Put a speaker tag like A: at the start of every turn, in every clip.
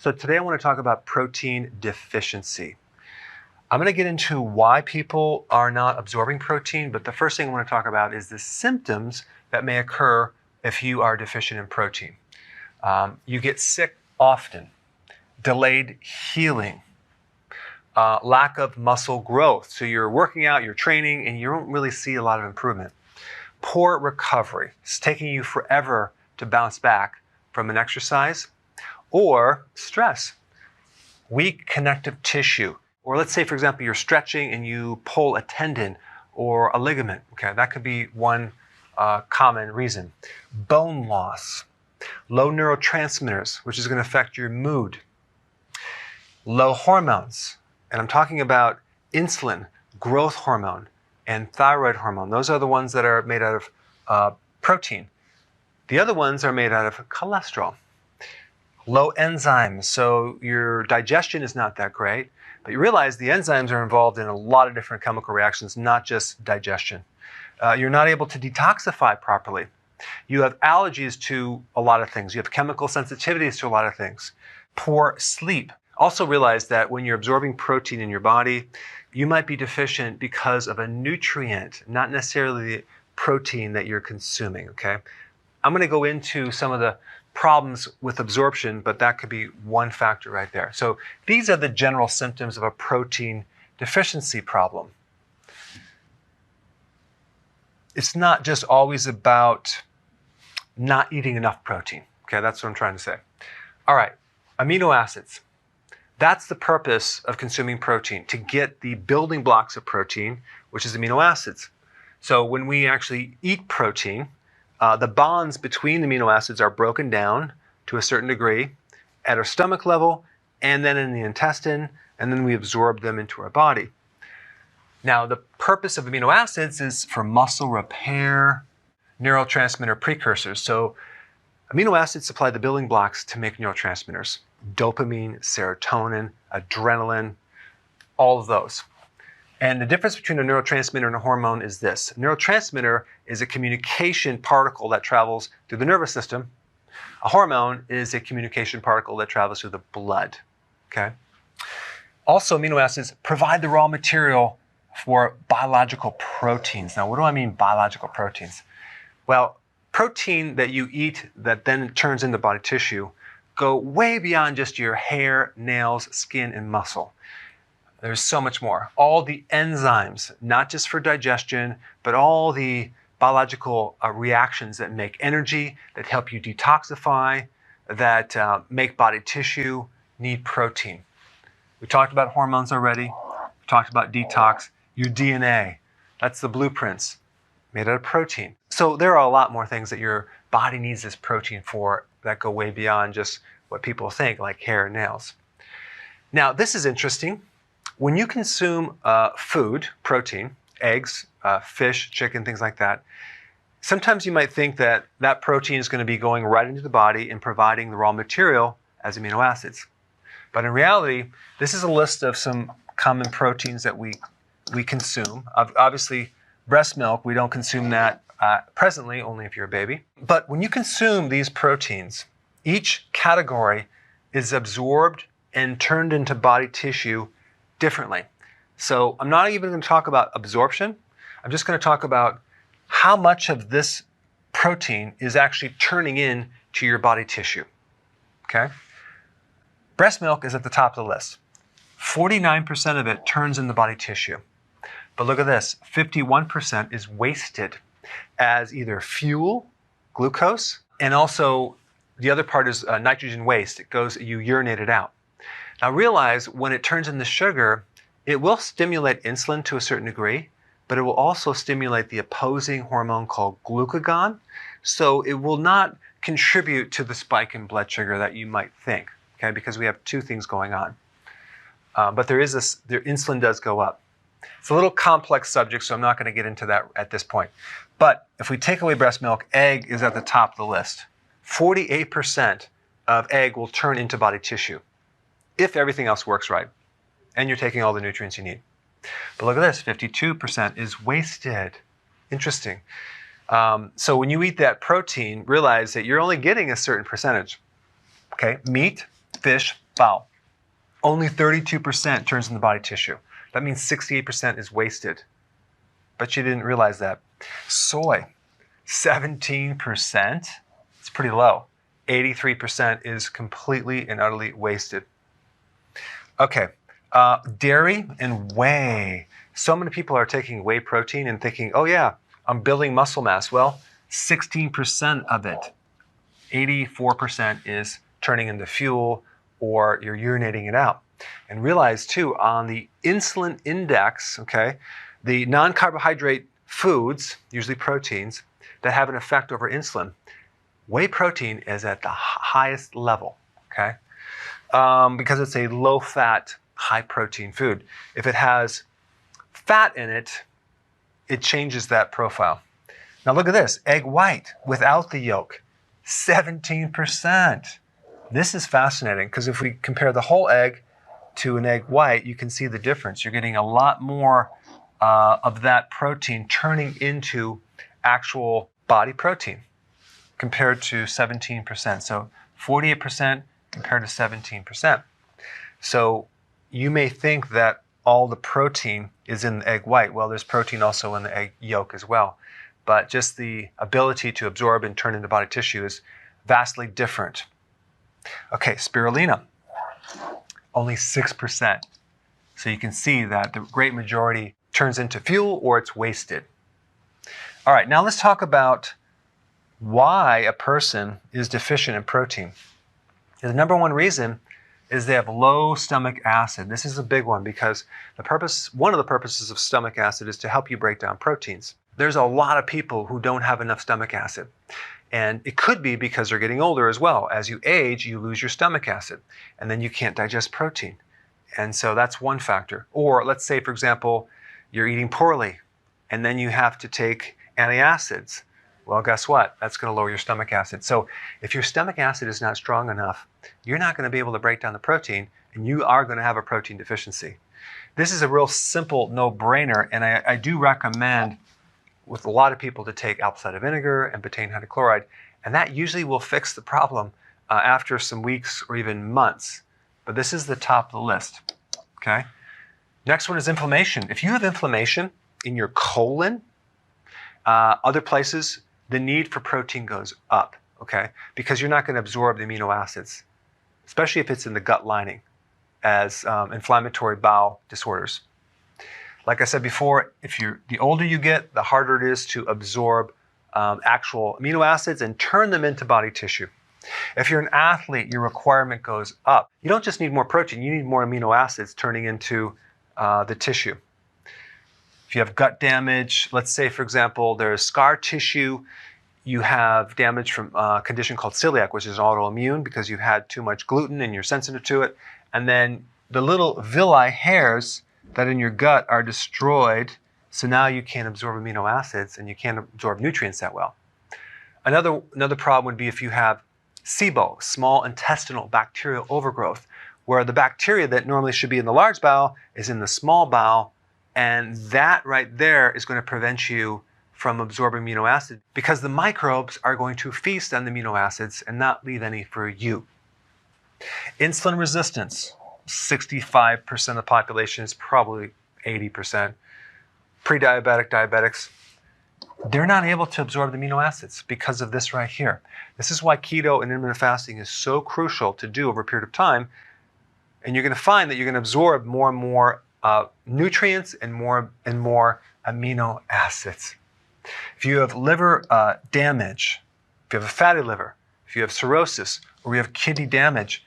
A: So today I want to talk about protein deficiency. I'm going to get into why people are not absorbing protein, but the first thing I want to talk about is the symptoms that may occur if you are deficient in protein. You get sick often, delayed healing, lack of muscle growth. So you're working out, you're training, and you don't really see a lot of improvement. Poor recovery. It's taking you forever to bounce back from an exercise. Or stress, weak connective tissue. Or let's say, for example, you're stretching and you pull a tendon or a ligament. Okay, that could be one common reason. Bone loss, low neurotransmitters, which is going to affect your mood. Low hormones, and I'm talking about insulin, growth hormone, and thyroid hormone. Those are the ones that are made out of protein. The other ones are made out of cholesterol. Low enzymes, so your digestion is not that great, but you realize the enzymes are involved in a lot of different chemical reactions, not just digestion. You're not able to detoxify properly. You have allergies to a lot of things. You have chemical sensitivities to a lot of things. Poor sleep. Also realize that when you're absorbing protein in your body, you might be deficient because of a nutrient, not necessarily the protein that you're consuming, okay? I'm going to go into some of the problems with absorption, but that could be one factor right there. So these are the general symptoms of a protein deficiency problem. It's not just always about not eating enough protein. Okay, that's what I'm trying to say. All right, amino acids. That's the purpose of consuming protein, to get the building blocks of protein, which is amino acids. So when we actually eat protein, the bonds between the amino acids are broken down to a certain degree at our stomach level and then in the intestine, and then we absorb them into our body. Now, the purpose of amino acids is for muscle repair, neurotransmitter precursors. So amino acids supply the building blocks to make neurotransmitters: dopamine, serotonin, adrenaline, all of those. And the difference between a neurotransmitter and a hormone is this. A neurotransmitter is a communication particle that travels through the nervous system. A hormone is a communication particle that travels through the blood. Okay? Also, amino acids provide the raw material for biological proteins. Now, what do I mean biological proteins? Well, protein that you eat that then turns into body tissue go way beyond just your hair, nails, skin, and muscle. There's so much more. All the enzymes, not just for digestion, but all the biological reactions that make energy, that help you detoxify, that make body tissue, need protein. We talked about hormones already. We talked about detox. Your DNA, that's the blueprints made out of protein. So there are a lot more things that your body needs this protein for that go way beyond just what people think, like hair and nails. Now, this is interesting. When you consume food, protein, eggs, fish, chicken, things like that, sometimes you might think that that protein is going to be going right into the body and providing the raw material as amino acids. But in reality, this is a list of some common proteins that we consume. Obviously, breast milk, we don't consume that presently, only if you're a baby. But when you consume these proteins, each category is absorbed and turned into body tissue differently. So I'm not even going to talk about absorption. I'm just going to talk about how much of this protein is actually turning in to your body tissue. Okay? Breast milk is at the top of the list. 49% of it turns into body tissue. But look at this, 51% is wasted as either fuel, glucose, and also the other part is nitrogen waste. It goes, you urinate it out. Now realize when it turns into sugar, it will stimulate insulin to a certain degree, but it will also stimulate the opposing hormone called glucagon. So it will not contribute to the spike in blood sugar that you might think, okay? Because we have two things going on. But their insulin does go up. It's a little complex subject, so I'm not going to get into that at this point. But if we take away breast milk, egg is at the top of the list. 48% of egg will turn into body tissue if everything else works right and you're taking all the nutrients you need. But look at this, 52% is wasted. Interesting. So when you eat that protein, realize that you're only getting a certain percentage. Okay, meat, fish, bowel. Only 32% turns into body tissue. That means 68% is wasted. But you didn't realize that. Soy, 17%. It's pretty low. 83% is completely and utterly wasted. Okay, dairy and whey. So many people are taking whey protein and thinking, oh yeah, I'm building muscle mass. Well, 16% of it, 84% is turning into fuel or you're urinating it out. And realize too, on the insulin index, okay, the non-carbohydrate foods, usually proteins, that have an effect over insulin, whey protein is at the highest level, okay? Because it's a low-fat, high-protein food. If it has fat in it, it changes that profile. Now look at this, egg white without the yolk, 17%. This is fascinating because if we compare the whole egg to an egg white, you can see the difference. You're getting a lot more of that protein turning into actual body protein compared to 17%. So 48% compared to 17%. So you may think that all the protein is in the egg white. Well, there's protein also in the egg yolk as well. But just the ability to absorb and turn into body tissue is vastly different. Okay, spirulina, only 6%. So you can see that the great majority turns into fuel or it's wasted. All right, now let's talk about why a person is deficient in protein. The number one reason is they have low stomach acid. This is a big one because one of the purposes of stomach acid is to help you break down proteins. There's a lot of people who don't have enough stomach acid. And it could be because they're getting older as well. As you age, you lose your stomach acid, and then you can't digest protein. And so that's one factor. Or let's say, for example, you're eating poorly, and then you have to take antacids. Well, guess what? That's going to lower your stomach acid. So if your stomach acid is not strong enough, you're not going to be able to break down the protein, and you are going to have a protein deficiency. This is a real simple no-brainer, and I do recommend with a lot of people to take apple cider vinegar and betaine hydrochloride, and that usually will fix the problem after some weeks or even months. But this is the top of the list, okay? Next one is inflammation. If you have inflammation in your colon, other places, the need for protein goes up, okay? Because you're not going to absorb the amino acids, especially if it's in the gut lining as inflammatory bowel disorders. Like I said before, the older you get, the harder it is to absorb actual amino acids and turn them into body tissue. If you're an athlete, your requirement goes up. You don't just need more protein, you need more amino acids turning into the tissue. If you have gut damage, let's say, for example, there's scar tissue, you have damage from a condition called celiac, which is autoimmune because you've had too much gluten and you're sensitive to it. And then the little villi hairs that in your gut are destroyed, so now you can't absorb amino acids and you can't absorb nutrients that well. Another problem would be if you have SIBO, small intestinal bacterial overgrowth, where the bacteria that normally should be in the large bowel is in the small bowel, and that right there is going to prevent you from absorbing amino acids because the microbes are going to feast on the amino acids and not leave any for you. Insulin resistance. 65% of the population is probably 80%. Pre-diabetic, diabetics, they're not able to absorb the amino acids because of this right here. This is why keto and intermittent fasting is so crucial to do over a period of time. And you're going to find that you're going to absorb more and more nutrients and more amino acids. If you have liver damage, if you have a fatty liver, if you have cirrhosis, or you have kidney damage,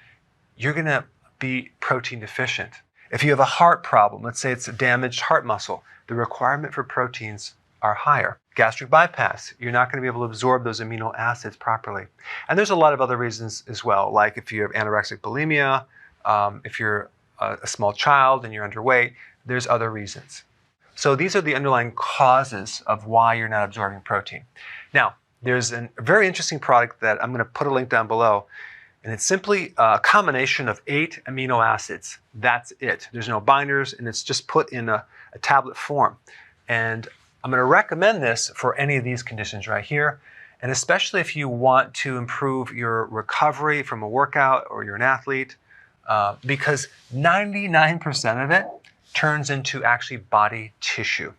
A: you're going to be protein deficient. If you have a heart problem, let's say it's a damaged heart muscle, the requirement for proteins are higher. Gastric bypass, you're not going to be able to absorb those amino acids properly. And there's a lot of other reasons as well, like if you have anorexic bulimia, if you're a small child and you're underweight, there's other reasons. So these are the underlying causes of why you're not absorbing protein. Now, there's a very interesting product that I'm going to put a link down below. And it's simply a combination of 8 amino acids. That's it. There's no binders, and it's just put in a tablet form. And I'm going to recommend this for any of these conditions right here. And especially if you want to improve your recovery from a workout or you're an athlete, because 99% of it turns into actually body tissue.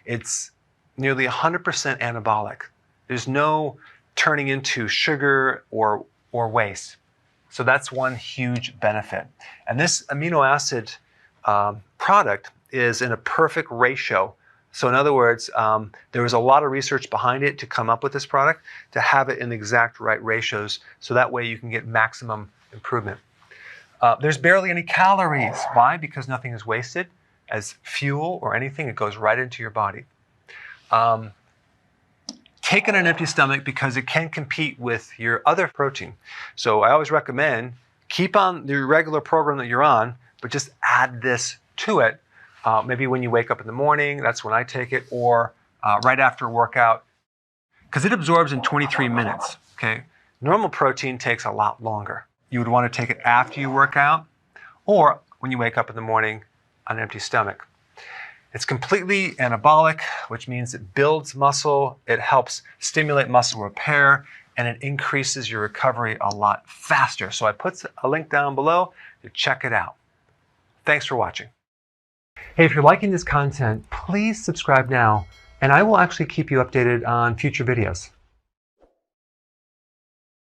A: It's nearly 100% anabolic. There's no turning into sugar or waste. So that's one huge benefit. And this amino acid product is in a perfect ratio. So in other words, there was a lot of research behind it to come up with this product, to have it in the exact right ratios, so that way you can get maximum improvement. There's barely any calories. Why? Because nothing is wasted as fuel or anything. It goes right into your body. Take it on an empty stomach because it can compete with your other protein. So I always recommend keep on the regular program that you're on, but just add this to it. Maybe when you wake up in the morning, that's when I take it, or right after a workout, because it absorbs in 23 minutes. Okay, normal protein takes a lot longer. You would want to take it after you work out, or when you wake up in the morning on an empty stomach. It's completely anabolic, which means it builds muscle, it helps stimulate muscle repair, and it increases your recovery a lot faster. So I put a link down below to check it out. Thanks for watching. Hey, if you're liking this content, please subscribe now, and I will actually keep you updated on future videos.